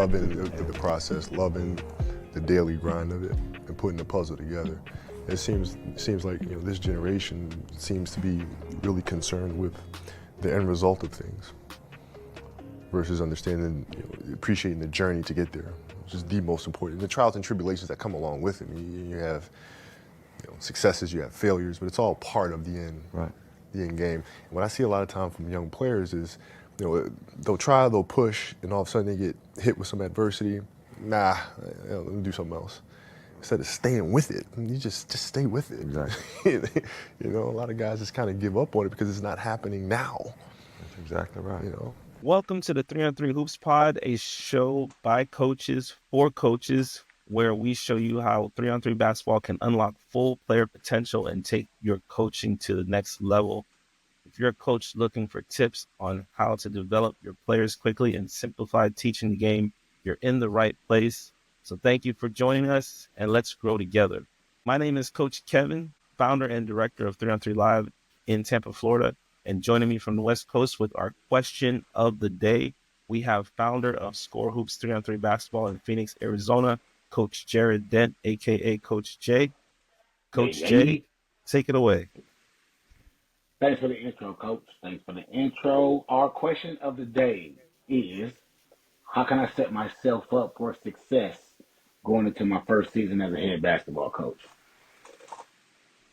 loving the process, loving the daily grind of it, and putting the puzzle together. It seems like this generation seems to be really concerned with the end result of things versus understanding, appreciating the journey to get there, which is the most important. The trials and tribulations that come along with it. You have successes, you have failures, but it's all part of the end. Right. The end game. And what I see a lot of time from young players is, they'll try, they'll push, and all of a sudden they get hit with some adversity. Nah, let me do something else. Instead of staying with it, you just stay with it. Exactly. A lot of guys just kind of give up on it because it's not happening now. That's exactly right. Welcome to the 3-on-3 Hoops Pod, a show by coaches for coaches, where we show you how 3-on-3 basketball can unlock full player potential and take your coaching to the next level. If you're a coach looking for tips on how to develop your players quickly and simplify teaching the game, you're in the right place. So thank you for joining us, and let's grow together. My name is Coach Kevin, founder and director of 3-on-3 Live in Tampa, Florida. And joining me from the West Coast with our question of the day, we have founder of Score Hoops 3-on-3 Basketball in Phoenix, Arizona, Coach Jared Dent, a.k.a. Coach J. Coach J, take it away. Thanks for the intro, Coach. Thanks for the intro. Our question of the day is, how can I set myself up for success going into my first season as a head basketball coach?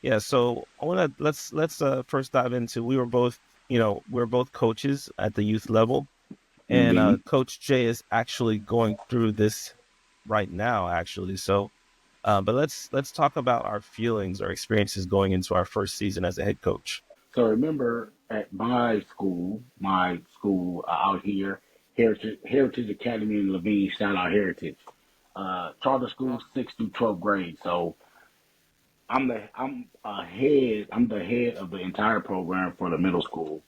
Yeah, so I want to let's first dive into, we're both coaches at the youth level, and Coach J is actually going through this right now, actually. So, but let's talk about our feelings, our experiences going into our first season as a head coach. So remember, at my school out here, Heritage Academy in Levine, shout out Heritage, charter school 6th through 12th grade. So I'm the head of the entire program for the middle school.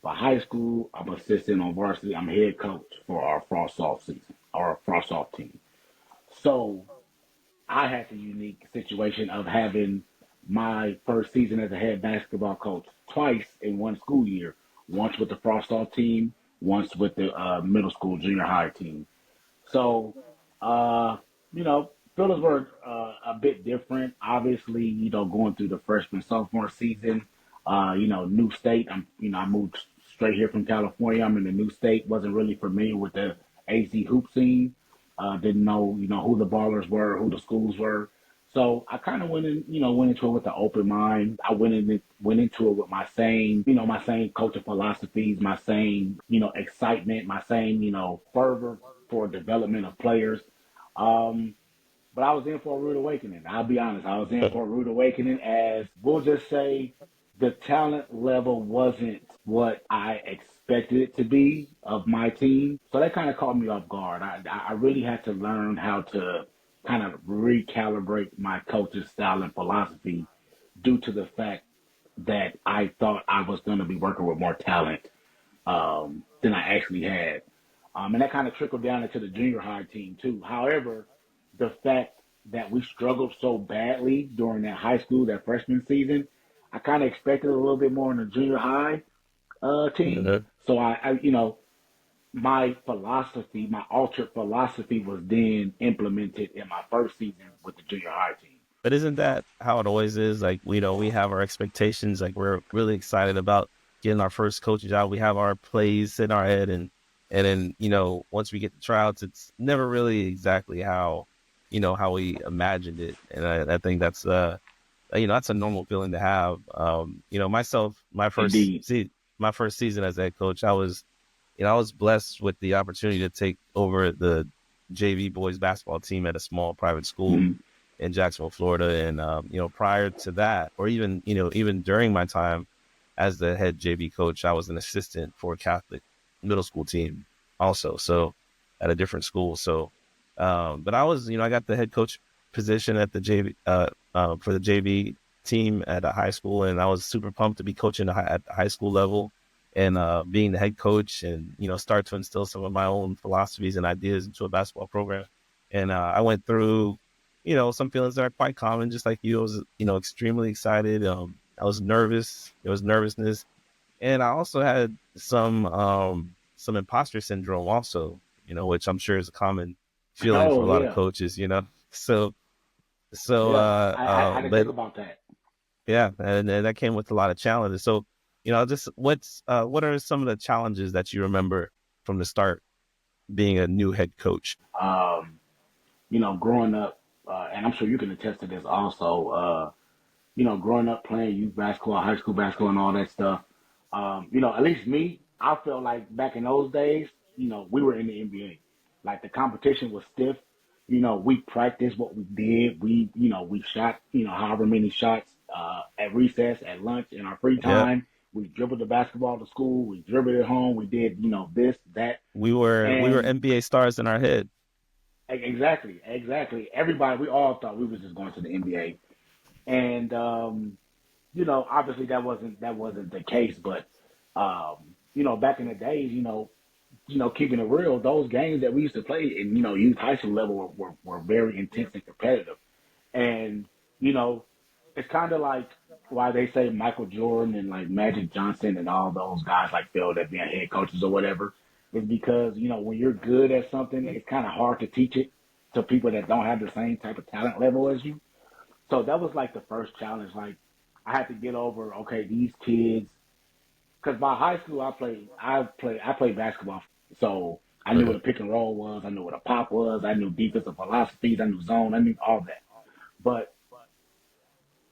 For high school, I'm assistant on varsity. I'm head coach for our frost off season, our frost off team. So I had the unique situation of having my first season as a head basketball coach twice in one school year. Once with the frost off team, once with the middle school junior high team. So, feelings were a bit different. Obviously, going through the freshman sophomore season, new state. I moved straight here from California. I'm in a new state. Wasn't really familiar with the AZ hoop scene. Didn't know, who the ballers were, who the schools were. So I kind of went into it with an open mind. I went into it with my same coaching philosophies, my same, excitement, my same, fervor for development of players. But I was in for a rude awakening. I'll be honest. I was in for a rude awakening, as we'll just say the talent level wasn't what I expected it to be of my team. So that kind of caught me off guard. I really had to learn how to kind of recalibrate my coaching style and philosophy due to the fact that I thought I was going to be working with more talent than I actually had. And that kind of trickled down into the junior high team too. However, the fact that we struggled so badly during that high school, that freshman season, I kind of expected a little bit more in the junior high team. Mm-hmm. So my philosophy, my altered philosophy was then implemented in my first season with the junior high team. But isn't that how it always is? Like, we have our expectations. Like, we're really excited about getting our first coach job. We have our plays in our head, and then, once we get the tryouts, it's never really exactly how we imagined it. And I think that's that's a normal feeling to have. Myself, my first season as a head coach, I was blessed with the opportunity to take over the JV boys basketball team at a small private school in Jacksonville, Florida. And, prior to that, or even during my time as the head JV coach, I was an assistant for a Catholic middle school team also. So at a different school. So, but I was, I got the head coach position at the JV, for the JV team at a high school. And I was super pumped to be coaching at the high school level and being the head coach and, start to instill some of my own philosophies and ideas into a basketball program. And I went through, some feelings that are quite common, just like you. I was, extremely excited. I was nervous. There was nervousness. And I also had some imposter syndrome also, which I'm sure is a common feeling for a Oh lot of yeah, coaches. So, yeah. I didn't but think about that. yeah, and that came with a lot of challenges. So, just what are some of the challenges that you remember from the start being a new head coach? Um, growing up, and I'm sure you can attest to this also. Growing up playing youth basketball, high school basketball, and all that stuff. At least me, I felt like back in those days, we were in the NBA. Like the competition was stiff. We practiced what we did. We shot, however many shots at recess, at lunch, in our free Yeah, time. We dribbled the basketball to school. We dribbled it home. We did, this, that, we were and NBA stars in our head. exactly, exactly. Everybody, we all thought we was just going to the NBA, and obviously that wasn't the case, but back in the days, keeping it real, those games that we used to play in, youth high school level were very intense and competitive. And, you know, it's kind of like why they say Michael Jordan and like Magic Johnson and all those guys like failed at being head coaches or whatever, is because, when you're good at something, it's kind of hard to teach it to people that don't have the same type of talent level as you. So that was like the first challenge. Like I had to get over, okay, these kids, because by high school I played basketball, so I knew what Mhm. a pick and roll was, I knew what a pop was, I knew defensive philosophies, I knew zone, I knew all that. But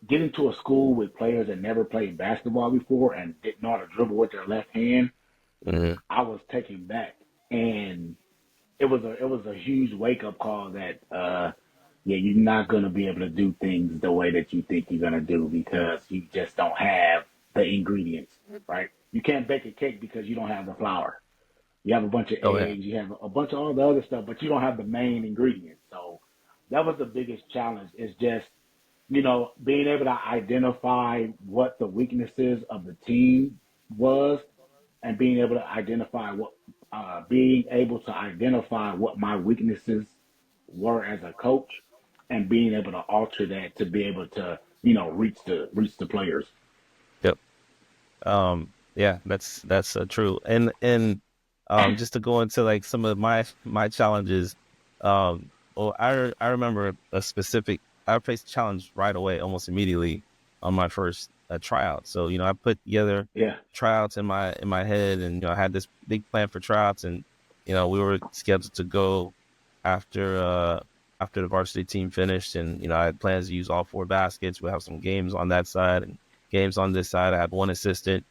getting to a school with players that never played basketball before and didn't know how to dribble with their left hand, Mhm. I was taken back, and it was a huge wake up call that yeah, you're not gonna be able to do things the way that you think you're gonna do because you just don't have the ingredients, right? You can't bake a cake because you don't have the flour. You have a bunch of Oh yeah, eggs, you have a bunch of all the other stuff, but you don't have the main ingredients. So that was the biggest challenge. Is just being able to identify what the weaknesses of the team was, and being able to identify what my weaknesses were as a coach, and being able to alter that to be able to reach the players. yep. Yeah, that's true. And just to go into like some of my challenges, well, I remember a specific. I faced a challenge right away, almost immediately on my first tryout. So I put together Yeah, tryouts in my head, and I had this big plan for tryouts, and we were scheduled to go after after the varsity team finished, and I had plans to use all four baskets. We'll have some games on that side and games on this side. I had one assistant,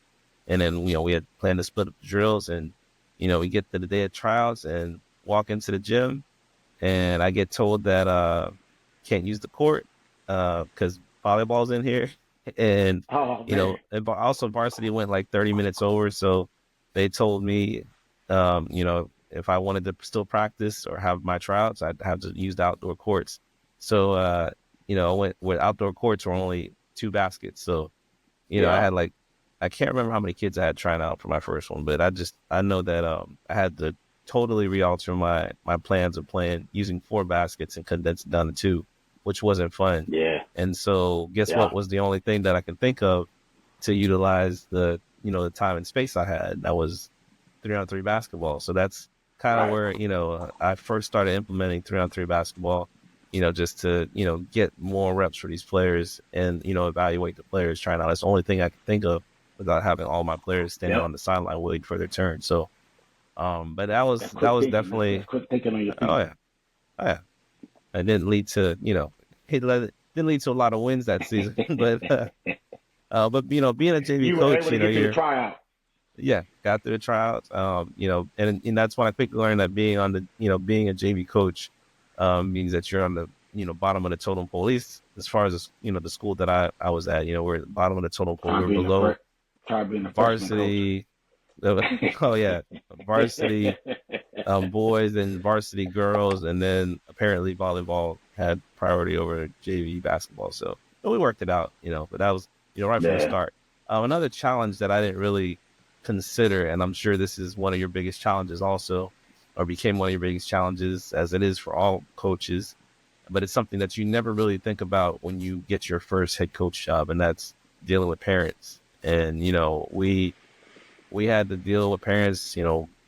and then we had planned to split up the drills, and we get to the day of tryouts and walk into the gym, and I get told that can't use the court because volleyball's in here, and oh man, also varsity went like 30 minutes over, so they told me, if I wanted to still practice or have my tryouts, I'd have to use the outdoor courts. So I went where outdoor courts were only two baskets, so I yeah, had like, I can't remember how many kids I had trying out for my first one, but I know that I had to totally realter my plans of playing using four baskets and condense it down to two, which wasn't fun. yeah, And so guess yeah, what was the only thing that I can think of to utilize the time and space I had? That was 3-on-3 basketball. So that's kind of right, where, I first started implementing 3-on-3 basketball, just to, get more reps for these players and, evaluate the players trying out. That's the only thing I can think of without having all my players standing yep. on the sideline waiting for their turn. So, but that was, That's that quick was thinking. That's definitely, quick thinking on your oh feet. yeah, oh yeah. It didn't lead to, didn't lead to a lot of wins that season, but being a JV You were coach, able to get to the you're, tryout. yeah, got through the tryouts. And that's when I quickly learned that being a JV coach, means that you're on the, bottom of the totem pole. At least as far as the school that I was at, we're at the bottom of the totem pole. Try We're being a below fre- Try being a freshman coach. varsity. Oh yeah, varsity boys and varsity girls, and then apparently volleyball had priority over JV basketball. So we worked it out, but that was, right from the Yeah, start. Another challenge that I didn't really consider, and I'm sure this is one of your biggest challenges also, or became one of your biggest challenges, as it is for all coaches, but it's something that you never really think about when you get your first head coach job, and that's dealing with parents. And we had to deal with parents,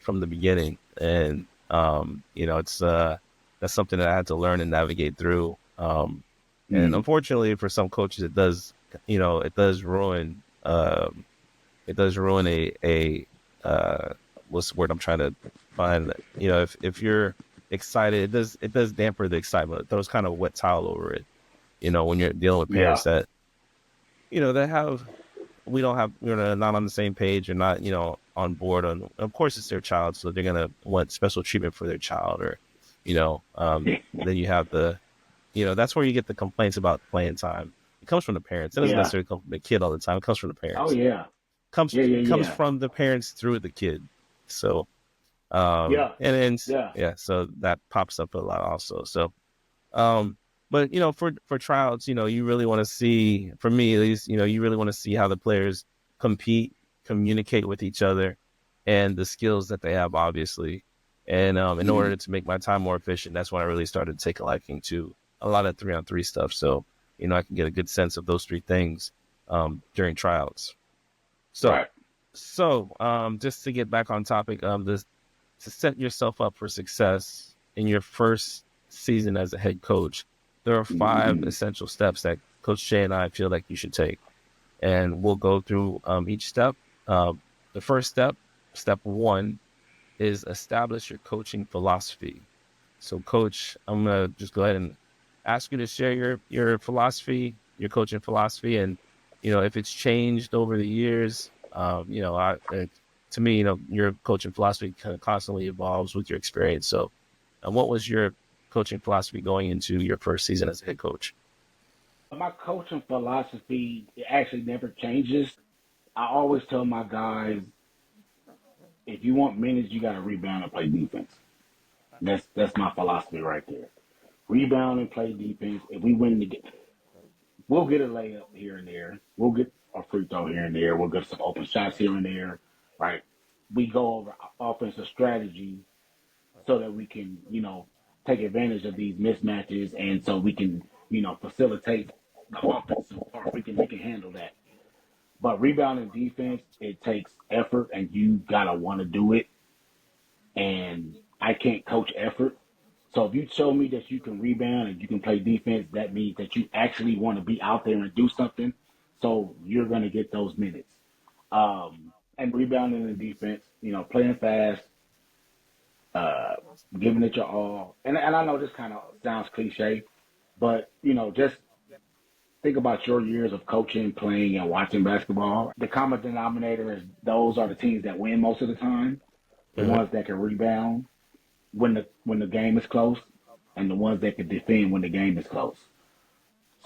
from the beginning, and It's that's something that I had to learn and navigate through. And Mm. unfortunately for some coaches, it does, it does ruin, a, what's the word I'm trying to find? If you're excited, it does damper the excitement. It throws kind of wet towel over it, when you're dealing with Yeah. parents that, that have, we're not on the same page or not, on board on, of course it's their child. So they're going to want special treatment for their child or, then you have that's where you get the complaints about playing time. It comes from the parents. It doesn't Yeah. necessarily come from the kid all the time. It comes from the Oh parents. yeah. Comes Yeah. Yeah. comes Yeah. from the parents through the kid. So Yeah. and then Yeah. yeah, so that pops up a lot also. So um, but for tryouts, you really want to see, for me at least, you really want to see how the players compete, communicate with each other, and the skills that they have, obviously. And in Mm. order to make my time more efficient, that's when I really started to take a liking to a lot of 3-on-3 stuff. So I can get a good sense of those three things during tryouts. So Right. just to get back on topic, to set yourself up for success in your first season as a head coach, there are 5 Mm-hmm. essential steps that Coach Shay and I feel like you should take. And we'll go through each step. The first step, step 1, is establish your coaching philosophy. So, Coach, I'm gonna just go ahead and ask you to share your philosophy, your coaching philosophy, and if it's changed over the years. To me, your coaching philosophy kind of constantly evolves with your experience. So, what was your coaching philosophy going into your first season as a head coach? My coaching philosophy it actually never changes. I always tell my guys, if you want minutes, you got to rebound and play defense. That's my philosophy right there. Rebound and play defense. If we win the game, we'll get a layup here and there. We'll get a free throw here and there. We'll get some open shots here and there. Right? We go over offensive strategy so that we can, take advantage of these mismatches, and so we can, facilitate the offensive part. We can handle that. But rebounding defense, it takes effort, and you gotta want to do it. And I can't coach effort. So if you show me that you can rebound and you can play defense, that means that you actually want to be out there and do something. So you're going to get those minutes. And rebounding in defense, playing fast, uh, giving it your all. And I know this kind of sounds cliche, but just think about your years of coaching, playing, and watching basketball. The common denominator is those are the teams that win most of the time, the Mm-hmm. ones that can rebound when the game is close, and the ones that can defend when the game is close.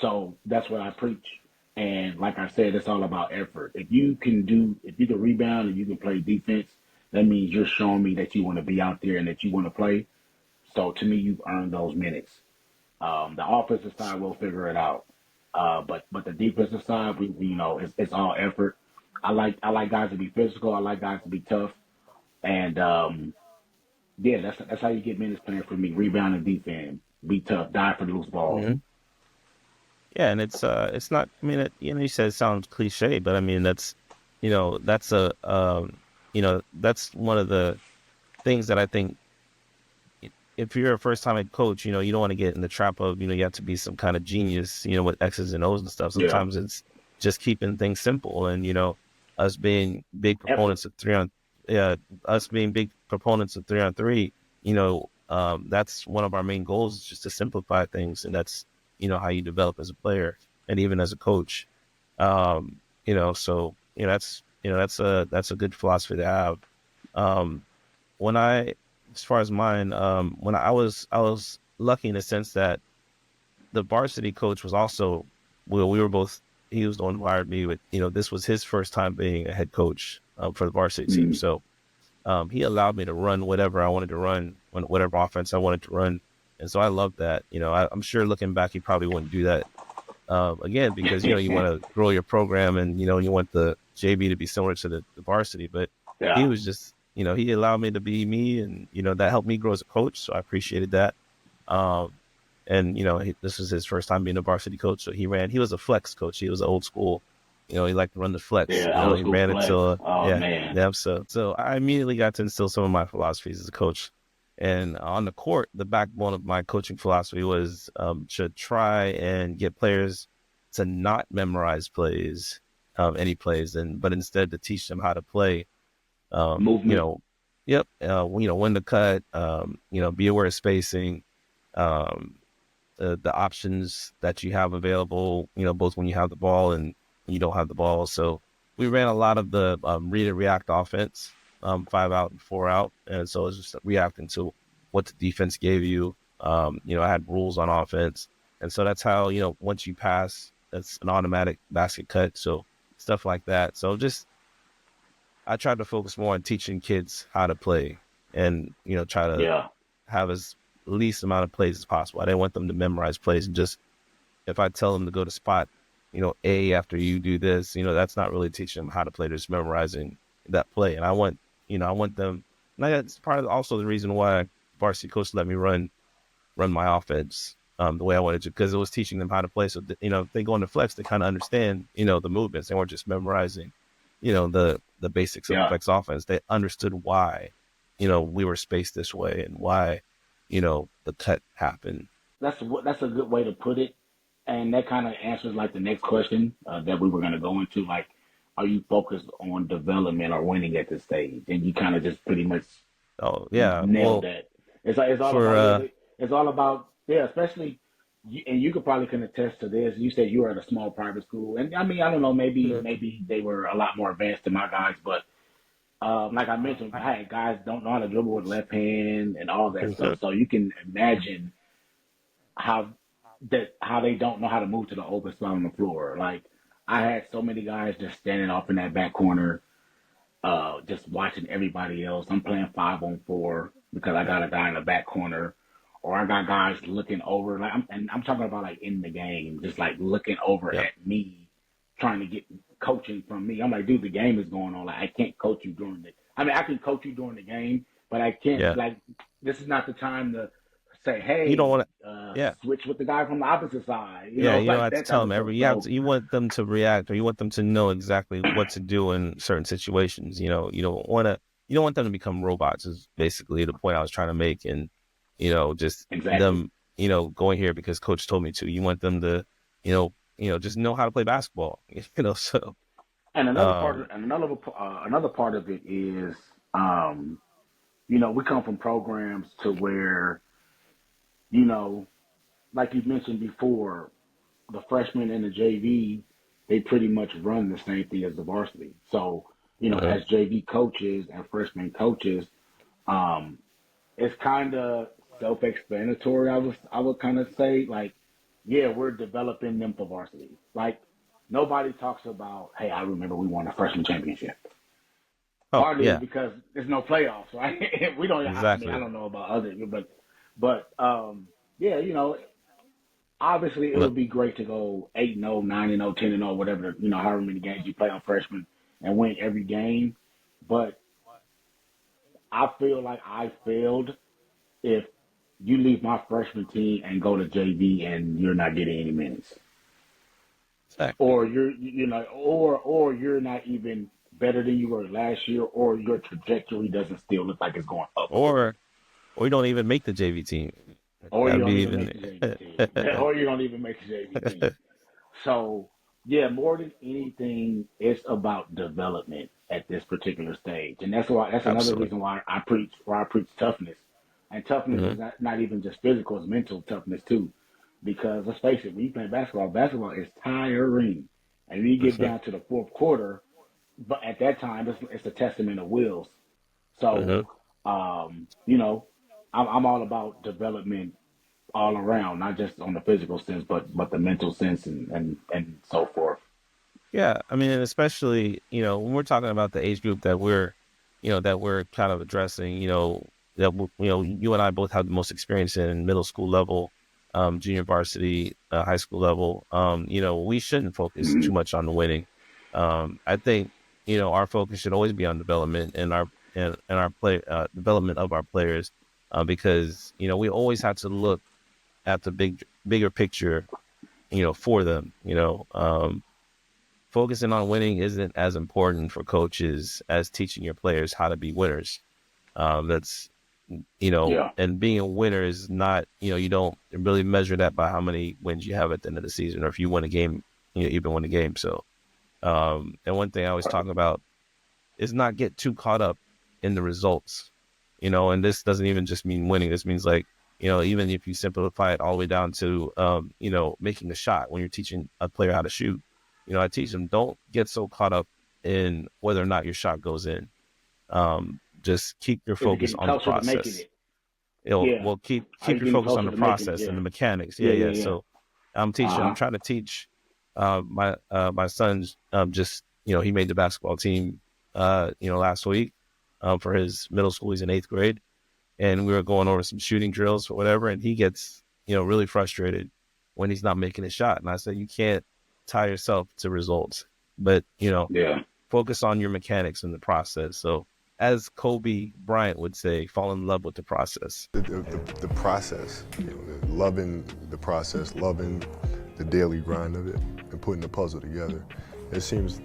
So that's what I preach. And like I said, it's all about effort. If you can rebound and you can play defense, that means you're showing me that you want to be out there and that you want to play. So to me, you've earned those minutes. The offensive side, we'll figure it out. But the defensive side, it's all effort. I like guys to be physical. I like guys to be tough. And yeah, that's how you get minutes playing for me. Rebound and defend. Be tough. Die for the loose balls. Mm-hmm. Yeah, and it's not. I mean, you said it sounds cliche, but I mean that's that's one of the things that I think, if you're a first time head coach, you don't want to get in the trap of, you have to be some kind of genius, with X's and O's and stuff. Yeah. Sometimes it's just keeping things simple. And, us being big Effort. proponents of yeah, us being big proponents of 3-on-3, that's one of our main goals, is just to simplify things. And that's, how you develop as a player and even as a coach. So, that's a good philosophy to have. Um, when I, as far as mine, when I was lucky in the sense that the varsity coach was also, well, we were both, he was the one who hired me, with, this was his first time being a head coach for the varsity team. Mm. So he allowed me to run whatever I wanted to run, whatever offense I wanted to run. And so I loved that. I'm sure looking back, he probably wouldn't do that again, because, you want to grow your program, and, you want the JV to be similar to the varsity. But he Yeah. was just, he allowed me to be me, and, that helped me grow as a coach. So I appreciated that. Um, and, this was his first time being a varsity coach. So he was a flex coach. He was old school. He liked to run the flex. Yeah. Old He school ran it flex. till, Oh yeah. man. Yeah. So I immediately got to instill some of my philosophies as a coach. And on the court, the backbone of my coaching philosophy was to try and get players to not memorize plays, any plays, but instead to teach them how to play. You Movement. know, yep, when to cut, be aware of spacing, um, the options that you have available, both when you have the ball and when you don't have the ball. So we ran a lot of the read and react offense, 5 out and 4 out. And so it's just reacting to what the defense gave you. I had rules on offense. And so that's how, once you pass, that's an automatic basket cut. So stuff like that. So just, I tried to focus more on teaching kids how to play and, try to Yeah. have as least amount of plays as possible. I didn't want them to memorize plays and just, if I tell them to go to spot, A after you do this, that's not really teaching them how to play. They're just memorizing that play. And I want them, and that's part of also the reason why varsity coach let me run my offense the way I wanted to, because it was teaching them how to play. So, if they go into flex, they kind of understand, the movements. They weren't just memorizing, the basics of Yeah. flex offense. They understood why, we were spaced this way and why, the cut happened. That's a good way to put it, and that kind of answers like the next question that we were going to go into. Like, are you focused on development or winning at this stage? And you kind of just pretty much Oh yeah. nailed Well, that. It's all for, about it's all about especially and you could probably can attest to this. You said you were at a small private school, and I mean I don't know, maybe they were a lot more advanced than my guys, but like I mentioned, I had guys don't know how to dribble with left hand and all that stuff. So you can imagine how how they don't know how to move to the open spot on the floor. Like I had so many guys just standing off in that back corner, just watching everybody else. I'm playing 5-on-4 because I got a guy in the back corner, or I got guys looking over. And I'm talking about like in the game, just like looking over yeah, at me, trying to get coaching from me. I'm like, dude, the game is going on. Like I can't coach you during the. I mean, I can coach you during the game, but I can't. yeah. Like this is not the time to say, You don't hey, want to, yeah. switch with the guy from the opposite side. Yeah, you don't Like have to that tell type them of stuff. you you want them to react, or you want them to know exactly what to do in certain situations. You don't want them to become robots is basically the point I was trying to make. And, just Exactly. them, going here because coach told me to. You want them to, just know how to play basketball, so, And um, another part of it is, um, we come from programs to where, you know, like you mentioned before, the freshmen and the JV, they pretty much run the same thing as the varsity. So, uh, as JV coaches and freshman coaches, um, it's kind of self-explanatory. I would kind of say like, yeah, we're developing them for varsity. Like nobody talks about, hey, I remember we won a freshman championship. oh, Partly yeah, because there's no playoffs, right? We don't. I mean, I exactly. don't know about others, but yeah, obviously it Look, would be great to go 8-0, 9-0, 10-0, whatever. However many games you play on freshman and win every game. But I feel like I failed if you leave my freshman team and go to JV and you're not getting any minutes, exactly. or or you're not even better than you were last year, or your trajectory doesn't still look like it's going up a little bit. Or you don't even make the JV team. Or you That'd be don't even even, make the JV team, or you don't even make the JV team. So, yeah, more than anything, it's about development at this particular stage, and that's another absolutely. reason why I preach toughness, and toughness Hmm. is not even just physical; it's mental toughness too. Because let's face it, when you play basketball, basketball is tiring, and when you get down to the fourth quarter, but at that time, it's a testament of wills. So, Hmm. um, you know, I'm all about development all around, not just on the physical sense, but the mental sense and so forth. Yeah, I mean, and especially, when we're talking about the age group that we're kind of addressing, you and I both have the most experience in middle school level, junior varsity, high school level. We shouldn't focus too Mhm. much on the winning. I think, our focus should always be on development and our play development of our players, because we always have to look at the bigger picture, for them. Focusing on winning isn't as important for coaches as teaching your players how to be winners. That's Yeah. and being a winner is not, you don't really measure that by how many wins you have at the end of the season, or if you win a game, even win a game. So, and one thing I always talk about is not get too caught up in the results, and this doesn't even just mean winning. This means like, even if you simplify it all the way down to, making a shot when you're teaching a player how to shoot, I teach them, don't get so caught up in whether or not your shot goes in. Just keep your Is it focus getting on the closer to making process. it? Yeah. Well, keep Are keep you your getting focus on closer the to making it? process and Yeah. the mechanics. Yeah, Yeah, yeah, yeah. yeah. So I'm Uh-huh. trying to teach my son's just, he made the basketball team last week for his middle school. He's in 8th grade, and we were going over some shooting drills or whatever, and he gets really frustrated when he's not making a shot. And I said, you can't tie yourself to results, but Yeah. focus on your mechanics and the process. So, as Kobe Bryant would say, fall in love with the process. The process, loving the process, loving the daily grind of it, and putting the puzzle together. It seems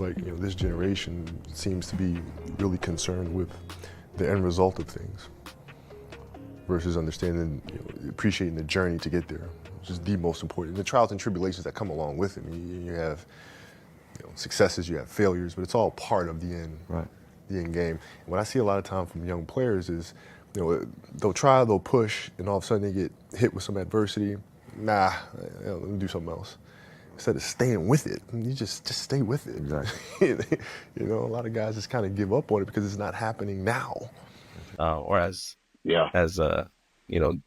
like this generation seems to be really concerned with the end result of things versus understanding, appreciating the journey to get there, which is the most important. The trials and tribulations that come along with it. You have successes, you have failures, but it's all part of the end. Right. The end game. And what I see a lot of time from young players is, they'll try, they'll push, and all of a sudden they get hit with some adversity. Nah, let me do something else. Instead of staying with it, you just stay with it. Exactly. A lot of guys just kind of give up on it because it's not happening now. Or as Yeah. the It's a lot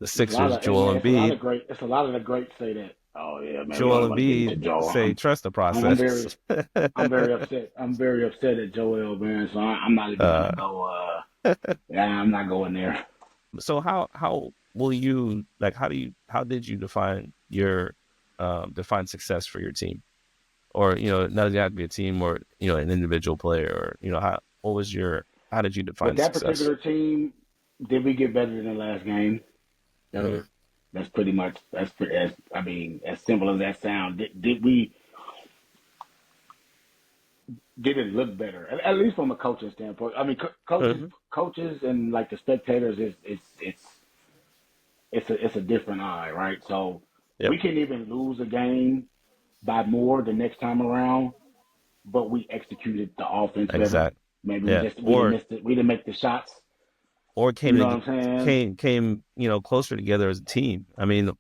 Sixers, of, and Joel it's a lot of Embiid, great. It's a lot of the greats say that. Oh yeah, man, we Joel don't want to get into Embiid Joel. say trust the I'm very, process. I'm very upset. I'm very upset at Joel, man. So I'm not even gonna uh, go. Yeah, I'm not going there. so how will you, like, how did you define your define success for your team? Or not does it have to be a team, or an individual player, or how did you With define that success? particular team, did we get better than the last game? Mhm. That's pretty much as I mean, as simple as that sounds. Did we did it look better? At least from a coaching standpoint. I mean, Mhm. coaches, and like the spectators is it's a different eye, right? So Yep. we can even lose a game by more the next time around, but we executed the offense better. Exact. Maybe Yeah. we didn't miss it. We didn't make the shots. Or You know what I'm saying? came closer together as a team. I mean,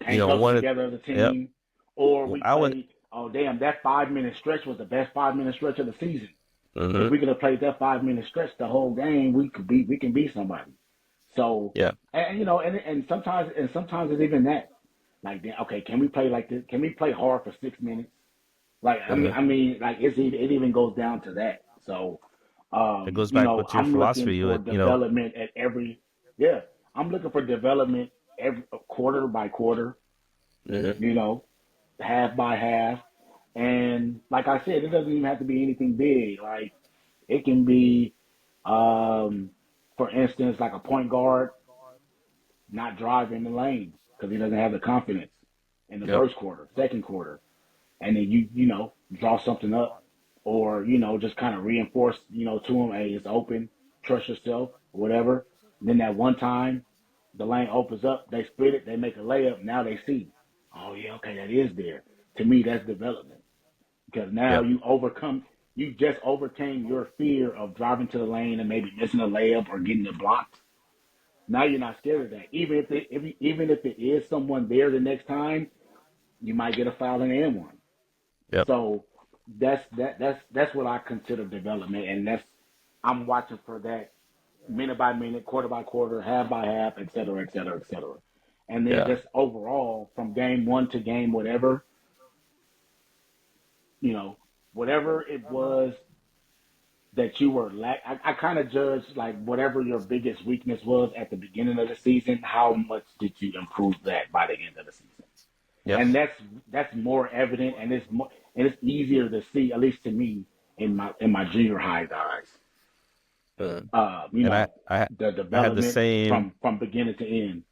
Came closer one. together as a Yep. team, or we I would. played. Oh damn, that 5 minute stretch was the best 5 minute stretch of the season. If Hmm. we could have played that 5 minute stretch the whole game, we can beat somebody. So Yeah. and sometimes it's even that. Like, okay, can we play like this? Can we play hard for 6 minutes? Like, Uh-huh. like it even goes down to that. So, It goes back with your I'm looking philosophy. for development at every, yeah, I'm looking for development every quarter by quarter, Mhm. you know, half by half. And like I said, it doesn't even have to be anything big. Like, it can be, um, for instance, like a point guard not driving the lane because he doesn't have the confidence in the Yep. first quarter, second quarter, and then draw something up, or just kind of reinforce to him, hey, it's open, trust yourself, or whatever. And then that one time the lane opens up, they split it, they make a layup. Now they see, oh yeah, okay, that is there. To me, that's development because now Yep. you just overcame your fear of driving to the lane and maybe missing a layup or getting it blocked. Now you're not scared of that. Even if it is someone there the next time, you might get a foul and one. Yep. So that's what I consider development, and I'm watching for that minute by minute, quarter by quarter, half by half, et cetera, et cetera, et cetera. And then Yeah. just overall from game one to game whatever, you know, whatever it was that you were I kind of judge like whatever your biggest weakness was at the beginning of the season, how much did you improve that by the end of the season? Yep. And that's more evident, and it's easier to see, at least to me, in my junior high guys. Uh, You and know, the I had the development same. from beginning to end.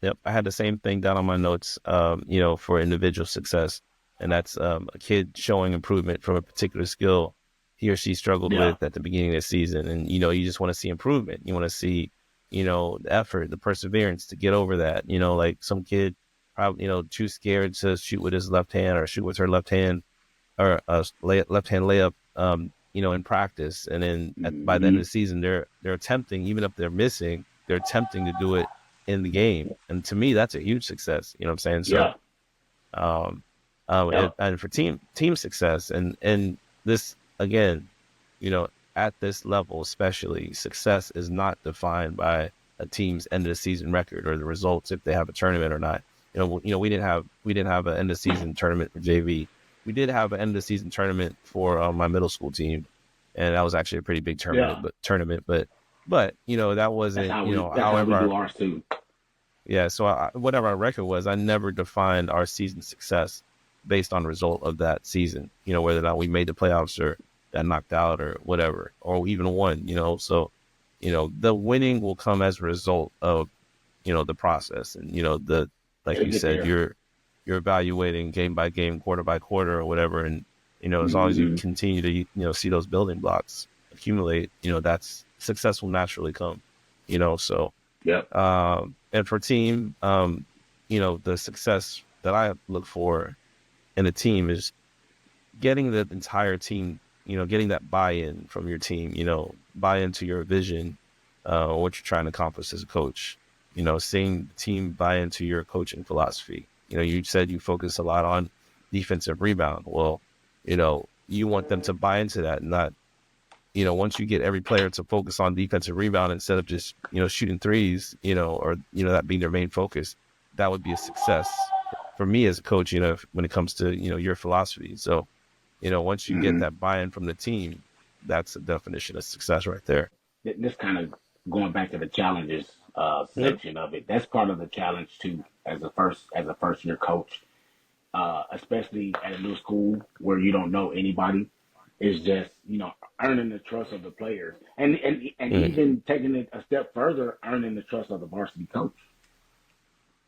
Yep. I had the same thing down on my notes. For individual success, and that's a kid showing improvement from a particular skill he or she struggled Yeah, with at the beginning of the season, and you just want to see improvement. You want to see the effort, the perseverance to get over that. Like some kid probably, too scared to shoot with his left hand or shoot with her left hand or left hand layup, in practice. And then by the end of Hmm. the season, they're attempting, even if they're missing, they're attempting to do it in the game. And to me, that's a huge success. You know what I'm saying? So, Yeah. um, Yeah. and for team success, and this again, you know, at this level, especially, success is not defined by a team's end of the season record or the results if they have a tournament or not. We didn't have an end of season tournament for JV. We did have an end of the season tournament for my middle school team, and that was actually a pretty big Yeah. but that wasn't That's how we however do ours too. yeah, so whatever our record was, I never defined our season success based on the result of that season. Whether or not we made the playoffs or got knocked out or whatever, or even won. So the winning will come as a result of the process, and the like It'll you get said, there. you're evaluating game by game, quarter by quarter, or whatever, and as long as you Hmm. continue to see those building blocks accumulate, that's success will naturally come. So. Yep. And for team, the success that I look for in a team is getting the entire team, getting that buy-in from your team, buy into your vision, what you're trying to accomplish as a coach, seeing the team buy into your coaching philosophy. You said you focus a lot on defensive rebound. Well, you want them to buy into that, not once you get every player to focus on defensive rebound instead of just, shooting threes, or, that being their main focus, that would be a success for me as a coach, when it comes to, your philosophy. So, once you get Hmm. that buy-in from the team, that's a definition of success right there. This kind of going back to the challenges Yep. section of it. That's part of the challenge too, as a first year coach, especially at a new school where you don't know anybody. Is just earning the trust of the players, and Mm. even taking it a step further, earning the trust of the varsity coach.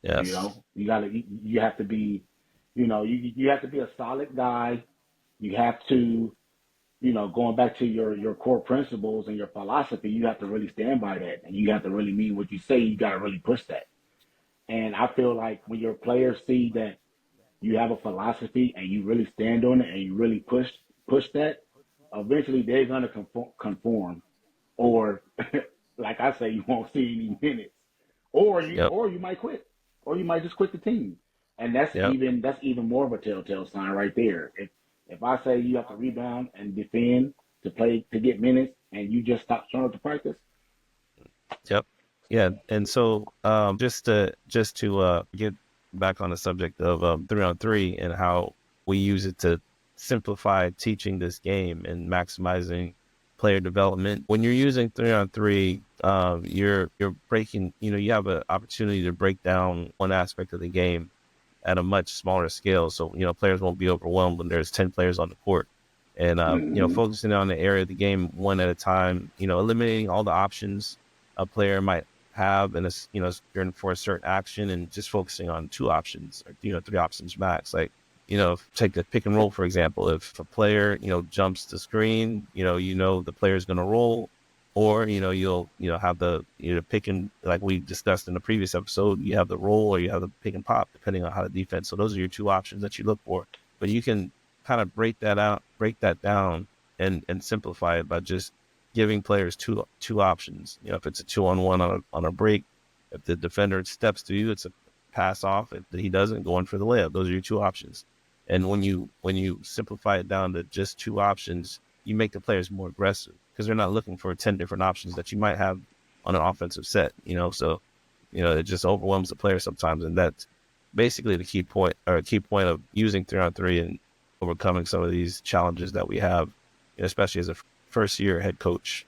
Yes. You have to be, you have to be a solid guy. You have to, going back to your core principles and your philosophy, you have to really stand by that, and you have to really mean what you say. You got to really push that. And I feel like when your players see that you have a philosophy and you really stand on it and you really push that, eventually they're gonna conform, or like I say, you won't see any minutes, Yep. or you might quit, or you might just quit the team, and that's Yep. even more of a telltale sign right there. If I say you have to rebound and defend to play to get minutes, and you just stop showing up to practice. Yep. Yeah. And so, just to get back on the subject of 3-on-3 and how we use it to simplify teaching this game and maximizing player development. When you're using 3-on-3, you're breaking. You have an opportunity to break down one aspect of the game at a much smaller scale. So, players won't be overwhelmed when there's 10 players on the court. And, Hmm. focusing on the area of the game one at a time, eliminating all the options a player might have in during for a certain action, and just focusing on two options or, three options max. Like, take the pick and roll, for example. If a player, jumps the screen, the player is going to roll, or you'll have the pick and, like we discussed in the previous episode, you have the roll or you have the pick and pop depending on how the defense. So those are your two options that you look for, but you can kind of break that down and simplify it by just giving players two options. If it's a 2-on-1 on a break, if the defender steps to you, it's a pass off. If he doesn't, go in for the layup. Those are your two options. And when you simplify it down to just two options, you make the players more aggressive because they're not looking for 10 different options that you might have on an offensive set. So it just overwhelms the player sometimes, and that's basically the key point of using 3-on-3 and overcoming some of these challenges that we have, especially as a first year head coach.